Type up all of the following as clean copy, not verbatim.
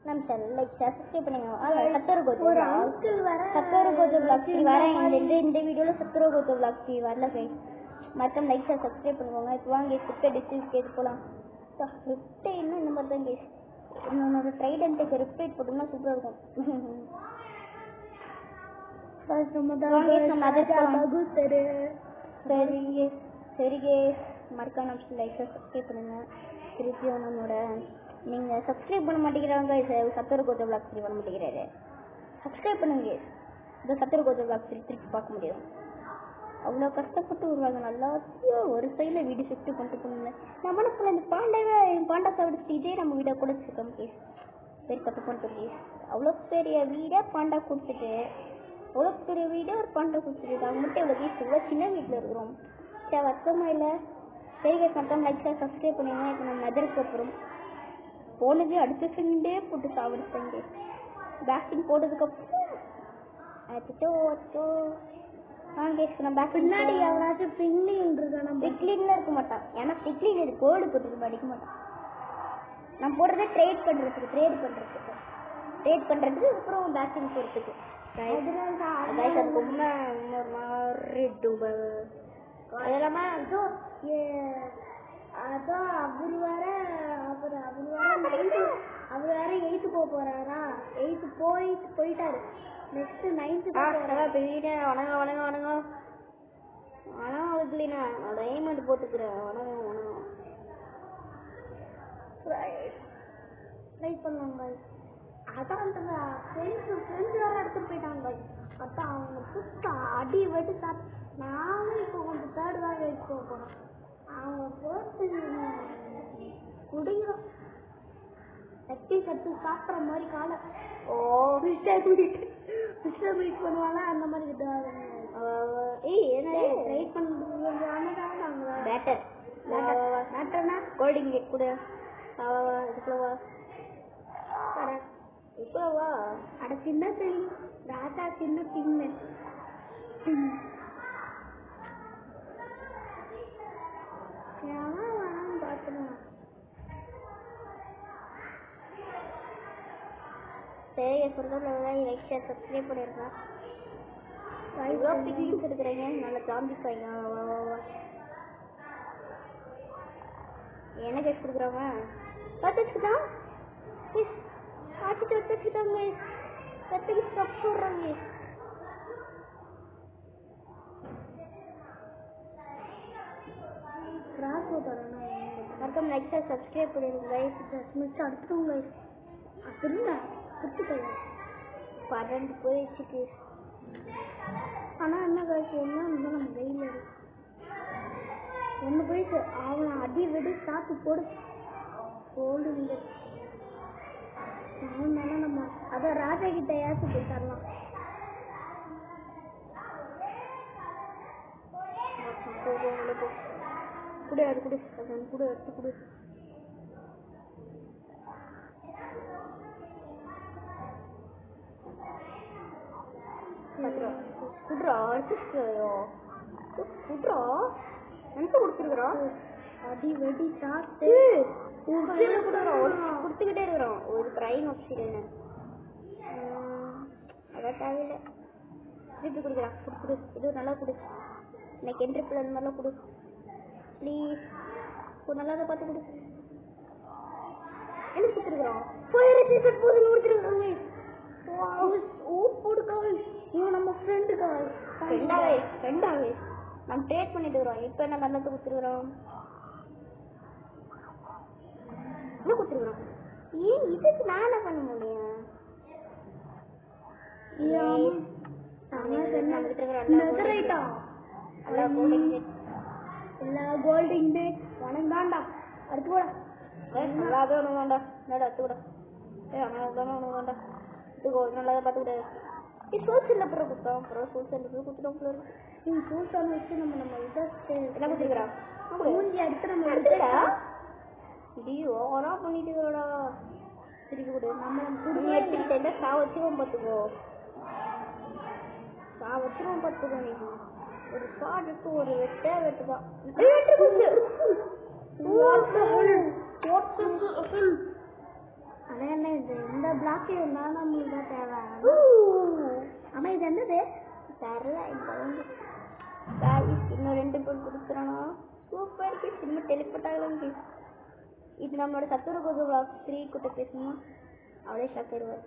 நம்ம channel like subscribe பண்ணுங்க. சத்தர கோத்து ஒரு அங்கிள் வர சத்தர கோத்து vlog வர இந்த வீடியோல சத்தர கோத்து vlog வரல गाइस. மறக்காம லைக் சப்ஸ்கிரைப் பண்ணுங்க. இப்போ வாங்க ஸ்கிரிப்ட் டிஸ்கஸ் கேட் போலாம். ஸ்கிரிப்ட் இன்னும் இந்த மாதிரி தான் गाइस. இன்னொரு ட்ரைடன்ட்க்கு ரிப்பீட் போட்டோம்னா சூப்பரா இருக்கும். சரி गाइस மறக்காம லைக் சப்ஸ்கிரைப் பண்ணுங்க. திருப்பியும் நம்மளோட நீங்க சப்ஸ்கிரைப் பண்ண மாட்டேங்கிறாங்க சத்தர கோத்து vlog பண்ண மாட்டேங்கிறாரு. சப்ஸ்கிரைப் பண்ணுங்க. இந்த சத்தர கோத்து vlog திருப்பி பார்க்க முடியும். அவ்வளோ கஷ்டப்பட்டு வருவாங்க. நல்லா ஒரு சைடில் வீடு ஷிஃப்ட் பண்ணிட்டு போனீங்க. நம்ம சொல்ல இந்த பாண்டா சாப்பிட்டு இதே நம்ம வீடை கூட வச்சுருக்கோம் கேஸ். சரி தப்பு பண்ணிட்டு கேஸ். அவ்வளோ பெரிய வீடை பாண்டா கொடுத்துட்டு அவ்வளோ பெரிய வீடை ஒரு பாண்டா கொடுத்துட்டு அவங்க மட்டும் எவ்வளோ கேஸ் இவ்வளோ சின்ன வீட்டில் இருக்கிறோம். சரி வருத்தமா இல்லை. சரி கேஸ் மட்டும் லைக் சப்ஸ்கிரைப் பண்ணுங்க. இப்போ நம்ம நெதருக்கு அப்புறம் போனது அடுத்த செகண்டே போட்டு சாப்பிடுத்தாங்க. பேக்கிங் போட்டதுக்கப்புறம் பின்னாடி எவனாச்சும் பிக்லின் இருக்கானா? பிக்லின்ல இருக்க மாட்டான். ஏன்னா பிக்லின் இது கோடு போட்டு அடிக்க மாட்டான். நான் போடுறத ட்ரேட் பண்றதுக்கு அப்புறம் பேக்கிங் போறதுக்கு அதான் அவர் வேற 8th போக போறாரா? 8th போயிட்டாரு. நெக்ஸ்ட் 9th வணக்கம் அதுக்குலீனா டைமண்ட் போட்டுக்கிறேன். வணக்கம் ட்ரை பண்ணாங்க. அதான் அந்த ஃப்ரெண்ட்ஸ் வேற எடுத்துட்டு போயிட்டாங்க. அதான் அவங்க புத்த அடி வெட்டு நானும் இப்போ கொஞ்சம் தேர்ட் வேற எடுத்து போகிறோம். அவங்க போட்டு குடிக்கிறோம் கட்டு சாப்பிட்ற மாதிரி காலை மீட் பண்ணுவாங்க. அந்த மாதிரி ட்ரை பண்ணுறாங்க. பேட்டர்னா கோல்டிங் கூட இப்போவா அட சின்ன தெரியும் ராஜா சின்ன பின்ன பார்த்துக்கலாம். சரி சொல்றேன் லைக் ஷேர் சப்ஸ்கிரைப் பண்ணிருக்கேன். இருக்கிறீங்க நல்ல காமிப்பாங்க. என்ன கேஸ் கொடுக்குறாங்க? பார்த்துச்சுதான் சொல்றாங்க. மறக்காம லைக் சப்ஸ்கிரைப் பண்ணிருங்க. அடுத்தவங்க அப்படின்னா பரண்டு போயிடுச்சு. ஆனா என்ன காசு என்ன நம்ம வெயில ஒண்ணு போயிட்டு அவனை அடி வெடி சாத்து போடு போடுங்க. அவனால நம்ம அதான் ராஜா கிட்ட ஏசி போய் தரலாம். கூட எடுத்து கொடு. அடி வெடி சாப்பிட்டு குடுத்துக்கிட்டே இருக்கிறோம். ஒரு ட்ரைன் ஆப்ஷன் அதான் தேவையில்லை. திருப்பி குடுக்குறான். குடு இது நல்லா கொடு. இன்னைக்கு என்ட்ரிப்பில் அந்த மாதிரிலாம் கொடு ப்ளீஸ். ஒரு நல்லா அதை பார்த்து கொடு. என்ன கொடுத்துருக்குறோம்? போதும் கொடுத்துருக்குறாங்க. இவன் நம்ம ஃப்ரெண்டாவே நம்ம ட்ரேட் பண்ணிட்டு இருக்கிறோம். இப்போ என்ன நல்லது கொடுத்துருக்குறோம்? என்ன கொடுத்துருக்குறோம்? ஏன் இதுக்கு நான் என்ன பண்ண முடியும்? எல்லா கோல்டிங் டே உனக்கு தான்டா. அடுத்து கூட நல்லாதான் ஒன்று வேண்டா. என்னடா அடுத்து கூட வேண்டா. நல்லா பார்த்துக்கிட்டு சோசியல் அப்புறம் கொடுத்தோம். அப்புறம் சோசியல் கொடுத்துட்டோம். சோசியல் வச்சு நம்ம இதை என்ன கொடுத்துருக்குறோம்? மூஞ்சி அடுத்து நம்ம எடுத்துடா. ஐயோ ஓரா பண்ணிட்டு இருக்கிறோடா. திருப்பி கொடு. நம்ம எடுத்துக்கிட்டே சாவச்சிரும் பார்த்துக்கோ. நீ ஒரு ஷார்ட்டுக்கு ஒரு வெட்டுதான். ஆனா என்ன இந்த அந்த பிளாக் இருந்தால் நம்மளுக்கு தான் தேவை. ஆமாம், இது என்னது தெரில. இன்னும் 2 பேர் கொடுக்குறானா? Super kiss. இன்னும் டெலிபோர்ட் ஆகலாம் கிஸ். இது நம்மளோட சத்துரு கோது vlog 3 கிட்ட பேசணுமா? அவளே ஷாக் ஆயிடுவார்.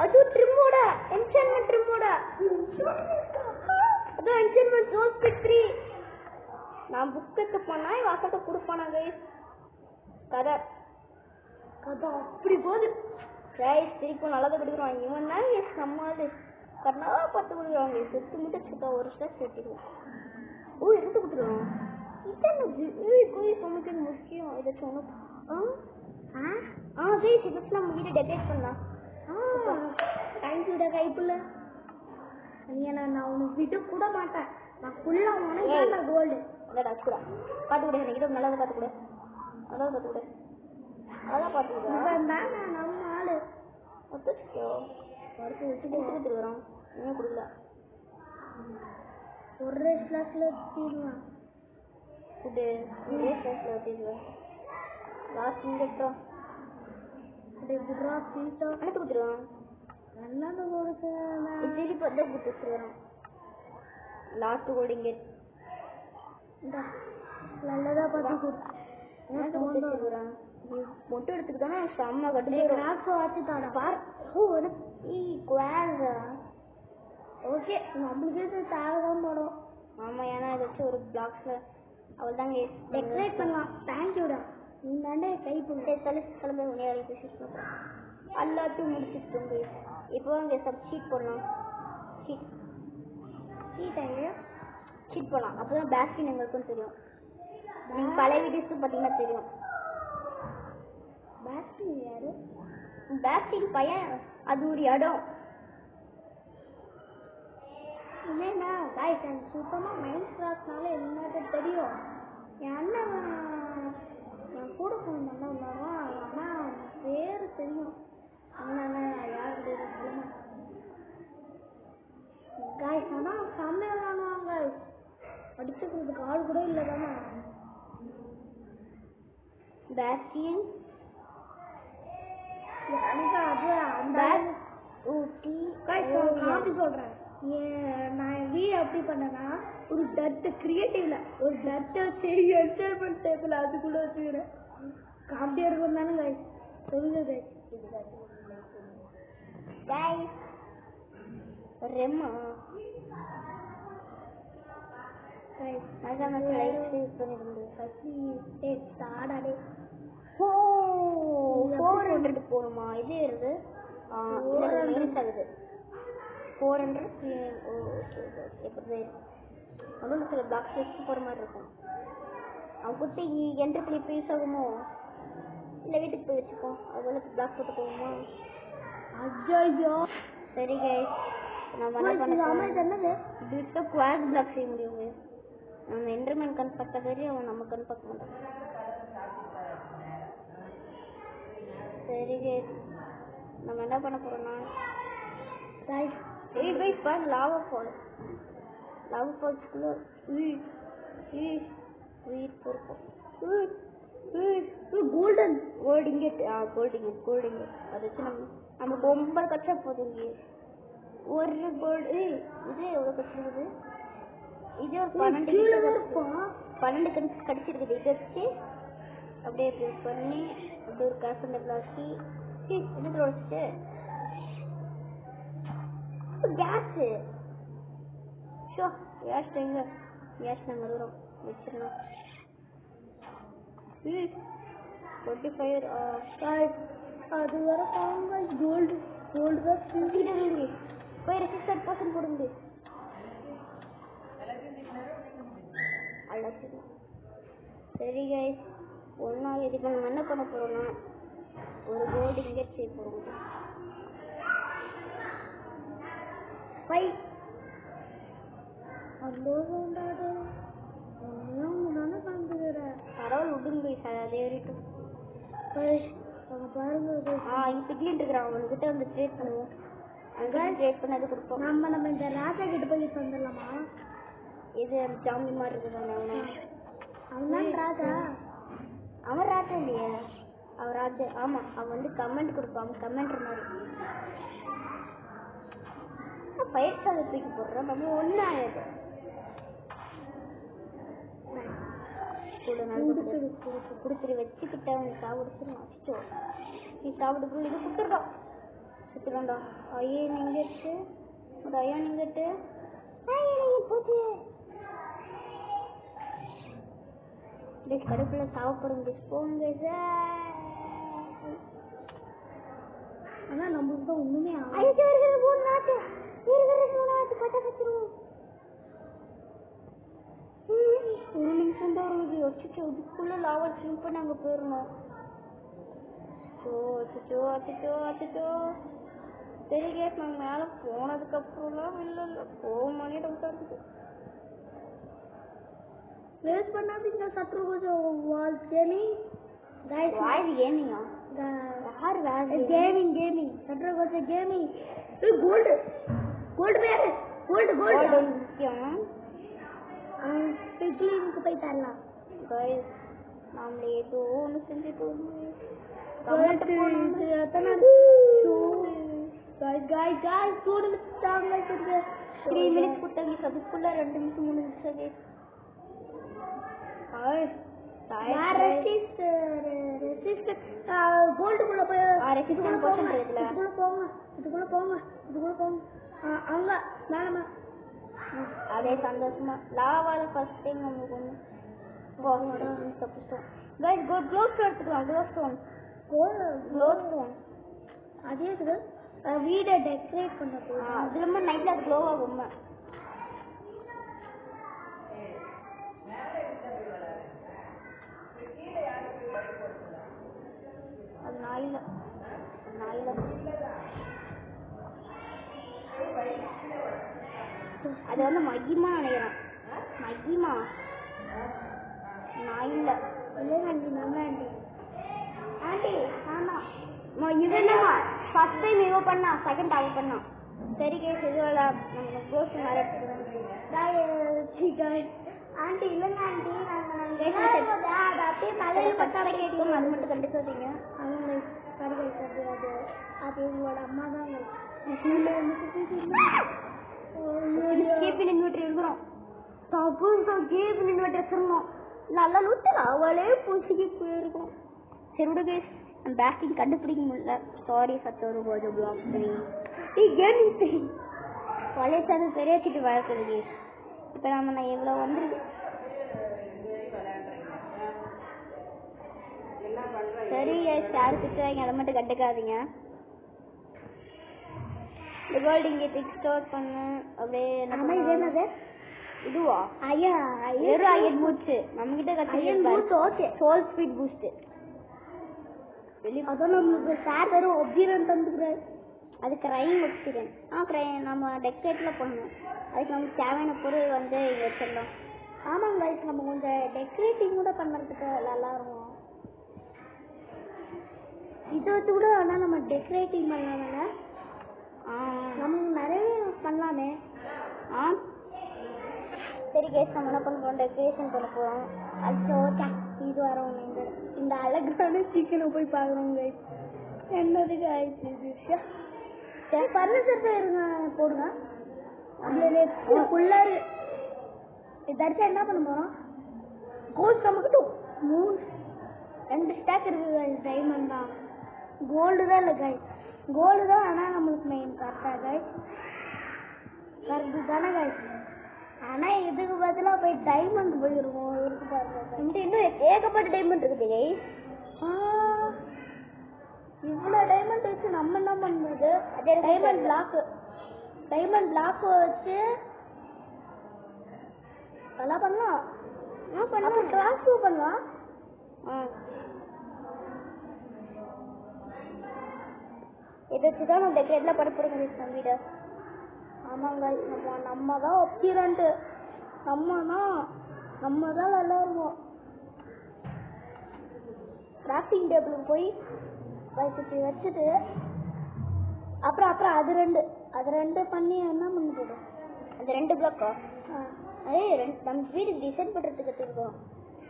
அது ட்ரிம்மோட என்சான்மென்ட் ட்ரிம்மோட அதான் என்சான்மென்ட் ஜோன் ஸ்பீட் 3. நான் புக் எடுத்து போனா வாசத்தை கொடுப்பானா கைஸ். கதை அப்படி போகுது கைஸ். திருப்பி நல்லதை கொடுக்குறான். இவன் தான் எஸ் நம்மாது கர்ணாவா பார்த்து கொடுக்குறாங்க. செத்து மட்டும் சுத்தா ஒரு ஸ்டார் சேர்த்திடுவோம். ஓ எடுத்து கொடுத்துருவோம். இது சமைக்கிறது முக்கியம். ஏதாச்சும் ஒன்று கைஸ் இதுக்கு நம்ம வீட்டை டெக்கரேட் பண்ணலாம். தேங்க்யூடா கைப்புள்ள. நான் உனக்கு விட்டு கூட மாட்டேன். நான் ஃபுல்லாக உனக்கு கோல்டு இல்லைடா கூட பார்த்து கூட எனக்கு நல்லதை பார்த்து கூட அதான் பார்த்து கூட அதான் பார்த்துக்கிட்டேன். நம்ம ஆளு ஒத்துச்சோ வறுத்து வச்சு கொடுத்துருக்குறோம். இன்னும் கொடுக்கல. ஒரு கிளாஸில் வச்சுடுவேன் ஃபுட்டு. ஒரே கிளாஸில் வச்சுடுவேன். லாஸ்ட் இங்கேட்டோம் அனுப்பி கொடுத்துருவான். நல்லது கொடுத்து திருப்பி வந்து கொடுத்து வச்சுருவோம். லாஸ்ட் கோல்டிங் கேட் நல்லதா பார்த்து கொடுத்துருக்குறான். மொட்டை எடுத்துக்கிட்டோன்னா செம்ம கட்டு வாட்சி தாடா பார். ஓகே நம்மளுக்கு தேவைதான் போடும். ஆமாம், ஏன்னா ஏதாச்சும் ஒரு பிளாக்ஸில் அவள் தாங்க டெக்கரேட் பண்ணலாம். தேங்க்யூடா. நீண்டாண்டே கை போட்டு கிளம்பி உனையாடி பேசி எல்லாத்தையும் முடிச்சுட்டு இப்போ அங்கே ஷீட் போடலாம். ஷீட் போடலாம். அப்போ தான் பேஸ்கின் எங்களுக்கும் தெரியும். நீங்கள் பழைய வீடியோஸும் பார்த்தீங்கன்னா தெரியும். பேஸ்கின் யாரு? பேஸ்கின் பையன். அது ஒரு இடம். இல்லைண்ணா காய்ஸ் எனக்கு சுத்தமாக மைண்ட் கிராஃப்ட்னால எல்லாத்தையும் தெரியும். என் அண்ணன் என் கூட போனோம்னா உள்ளவா ஆனால் பேர் தெரியும். என்னென்ன யாருக்கு சொல்லுங்க காய்ஸ். ஆனால் செம்மையானவாங்க அடிச்சுக்கிறதுக்கு ஆள் கூட இல்லை தானே. பேஸ்கின் எனக்கு அது அந்த காப்பி சொல்கிறேன். நான் வீடு எப்படி பண்ணேன்னா ஒரு டட்டு கிரியேட்டிவ்ல ஒரு டட்டை வச்சு என்டர்மெண்ட் டேபிள் அதுக்குள்ள வச்சுக்கிறேன். காமெடியாக இருக்கும் தானே கைஸ் சொல்லுங்க கைஸ். ரெம்மா போகணுமா? இது வருது 400 எப்படி ஒன்றும் சில பிளாக்ஸ் வச்சு போகிற மாதிரி இருக்கும். அவன் குட்டி என்ட்ரி கிளிப் யூஸ் ஆகுமோ இல்லை வீட்டுக்கு போய் வச்சுப்போம். அதுபோல் பிளாக் போட்டு போகுமா? ஐயோ சரி கைஸ். நம்ம என்ன பண்ண பிட்டோ குவாக் பிளாக் செய்ய முடியுங்க. நம்ம என்டர்மேன் கண் பார்க்க தெரியும். அவன் நம்ம கண் பார்க்க மாட்டான். சரி கைஸ் நம்ம என்ன பண்ண போகிறோம்னா லாவா ஃபால். லாவா ஃபால்ஸ்குள்ள கோல்டன் கோல்டிங் கேட் அதை வச்சு நம்ம ரொம்ப கச்சா போதுங்க. ஒரு கோல்டு இது எவ்வளோ கச்சிருக்குது? இது ஒரு 12 கடிச்சிருக்குது. இதை வச்சு அப்படியே ப்ரெஸ் பண்ணி அப்படியே ஒரு கேஸ் ஆக்கி இதுக்குள்ள வச்சுட்டு கேஸு கேஸ் எங்க கேஸ் நாங்கள் வருவோம் வச்சிடலாம். 25 அது வர கோல்டு தான் போய் 6% போடுங்க. அழைச்சிடும். சரி கைஸ் ஒன்றா இதுக்கு நம்ம என்ன பண்ண போகிறோம்னா ஒரு கோல்டு இங்கேட் செய்ய போகிறோம். பரவாயில்ல விடுங்க அதே வரைக்கும் பாருங்க. இப்போ கிளீன் இருக்கிறான். அவனுக்கிட்ட வந்து ட்ரேட் பண்ணுவோம். அங்கே ட்ரேட் பண்ணது கொடுப்போம். நம்ம இந்த ராஜா கிட்ட போய் வந்துடலாமா? இது ஜாம்பி மாதிரி இருக்குதானே அவன் ராஜா. அவன் ராஜா இல்லையே, அவன் ராஜா. ஆமா, அவன் வந்து கமெண்ட் கொடுப்பான், கமெண்ட்ற மாதிரி. பயிர் சாலை தூக்கி போடுறோம், நம்ம ஒன்றும் ஆகாது. குடுத்துரு வச்சுக்கிட்ட சாப்பிடுச்சுருமா? அச்சோ, நீ சாப்பிடுக்குள்ள இது குடுத்துருக்கா சுத்துறாண்டா. ஐயே நீங்க இருக்கு ஒரு ஐயா நீங்க இட்டு போச்சு. கடுப்புல சாப்பிடுங்க போங்க. ஆனா நம்மளுக்கு தான் ஒண்ணுமே ஒரு நிமிஷம் தான் இருக்குது. வச்சுட்டு இதுக்குள்ள லாவா ஸ்விம் பண்ணி அங்கே போயிடணும். அச்சோ அச்சோ அச்சோ. சரி கேஸ், நாங்கள் மேலே போனதுக்கப்புறம்லாம் இல்லை போகமானே டவுட்டாக இருக்குது. வேஸ்ட் பண்ணாதீங்க. சற்று கொஞ்சம் வால் கேமிங் வாய்ஸ் கேமிங்கா? யார் வேறு கேமிங் சற்று கொஞ்சம் கேமிங். கோல்டு பேரு கோல்டு முக்கியம். ஸ்பெஷலிங்க்கு போய் தரலாம். கைஸ், நாமளே ஏதோ ஒன்று செஞ்சுட்டு த்ரீ மினிட்ஸ் கொடுத்தாங்க. அதுக்குள்ள 2 நிமிஷம் 3 நிமிஷம். கோல்டுக்குள்ள போய் இதுக்குள்ள போங்க. அங்க மேலமா அதே சந்தோஷமா லாவால ஃபர்ஸ்ட் டைம் நமக்கு ஒன்று தப்பிச்சோம். கைஸ், க்ளோ ஸ்டோன் எடுத்துக்கலாம். க்ளோ ஸ்டோன் அதே இது வீடை டெக்கரேட் பண்ண போதும். அது ரொம்ப நைட்ல அது க்ளோ ஆகும். அது நாயில அது வந்து மகிமா நினைக்கிறேன். மகிமா நாயில ஆண்டி நம்ம ஆண்டி ஆமா இதுமா ஃபர்ஸ்ட் டைம் இவ பண்ணா, செகண்ட் அவ பண்ணா. சரி கேஸ், இதுல நம்ம கோஸ் நிறைய ஆண்டி இல்லைங்க ஆண்டி அப்படியே மலையில பட்டாட கேட்கும். அது மட்டும் கண்டுக்காதீங்க. அவங்க அது அது உங்களோட அம்மா தான். கேபின் இன்வெர்டர் இருக்கிறோம். கேபின் இன்வெர்டர் சொன்னோம். நல்லா லூட்டல அவளே பூசிக்கு போயிருக்கோம். சரி விடு கேஸ், பேக்கிங் கண்டுபிடிக்க முடியல. சாரி சத்தோரு போது பிளாக் பண்ணி கேமிங் பழைய சார் பெரிய வச்சுட்டு வளர்க்குது கேஸ். இப்போ நம்ம எவ்வளோ வந்துருக்கு. சரி கேஸ், யாரு திட்டுவாங்க அதை மட்டும் கண்டுக்காதீங்க. இந்த வேர்ல்டு இங்கே டிக் ஸ்டோர் பண்ணு அப்படியே. என்னது இதுவா? ஐயா வெறும் அயன் பூட்ஸ் நம்ம கிட்ட கட்டி சோல் ஸ்பீட் பூஸ்ட். அதான் நம்மளுக்கு சார் வெறும் ஒப்ஜீரன் தந்துக்கிறாரு. அது கிரைம் எக்ஸ்பீரியன்ஸ். நம்ம டெக்கரேட்ல பண்ணணும். அதுக்கு நமக்கு தேவையான பொருள் வந்து இங்கே வச்சிடலாம். ஆமாங்க கைஸ், நம்ம கொஞ்சம் டெக்கரேட்டிங் கூட பண்ணுறதுக்கு நல்லா இருக்கும். இதை வச்சு கூட ஆனால் நம்ம டெக்கரேட்டிங் பண்ணலாம்ல. நம்ம நிறைய பண்ணலாமே. சரி கேஸ், நம்ம என்ன பண்ண போகிறோம், டெக்கரேஷன் பண்ண போகிறோம். அது இது வரோம். இந்த அழகான சிக்கனை போய் பார்க்குறோம் கைஸ். என்னது கைஸ் இது? பர்னிச்சர் இருங்க போடுங்க. அதில் ஃபுல்லாக இதாச்சும் என்ன பண்ண போகிறோம்? கோல்டு நமக்கு 2 ஸ்டாக் இருக்குது கைஸ். டைமண்ட் தான், கோல்டு தான் இல்லை கைஸ். கோல்டு தான், ஆனால் நம்மளுக்கு மெயின் கரெக்டாக கைஸ். கரெக்டு தானே கைஸ். ஆனால் இதுக்கு பதிலாக போய் டைமண்ட் போயிருக்கோம். இருக்கு பாருங்க, இன்னும் ஏகப்பட்ட டைமண்ட் இருக்குது கைஸ். இவ்வளோ டைமண்ட் வச்சு நம்ம என்ன பண்ணுறது? டைமண்ட் பிளாக் வச்சு அதெல்லாம் பண்ணலாம். பண்ணலாம், ட்ரான்ஸ்ஃபர் பண்ணலாம். இதை வச்சு தான் நம்ம டெக்கரேட்லாம் பண்ண போகிறோம் நம்ம வீடை. ஆமாங்க, நம்ம தான் ஒப்ஜீரன்ட்டு. நம்ம தான் நல்லா இருக்கும். கிராஃப்டிங் டேபிளுக்கு போய் வச்சுட்டு அப்புறம் அது ரெண்டு பண்ணி என்ன பண்ண போதும். அந்த 2 பிளாக்கா? அதே நம்ம வீடு டிசைன் பண்ணுறதுக்கு கற்றுருக்கோம்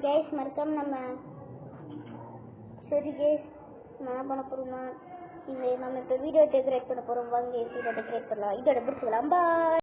கேஸ் மறக்காம நம்ம. சரி கேஸ் நான் என்ன பண்ண போகிறோம்னா நம்ம இப்போ வீடியோ டெக்கரேட் பண்ண போகிறோம். வாங்க வீடியோ டெக்கரேட் பண்ணலாம். இதோட பிடிச்சிக்கலாம். பாய்.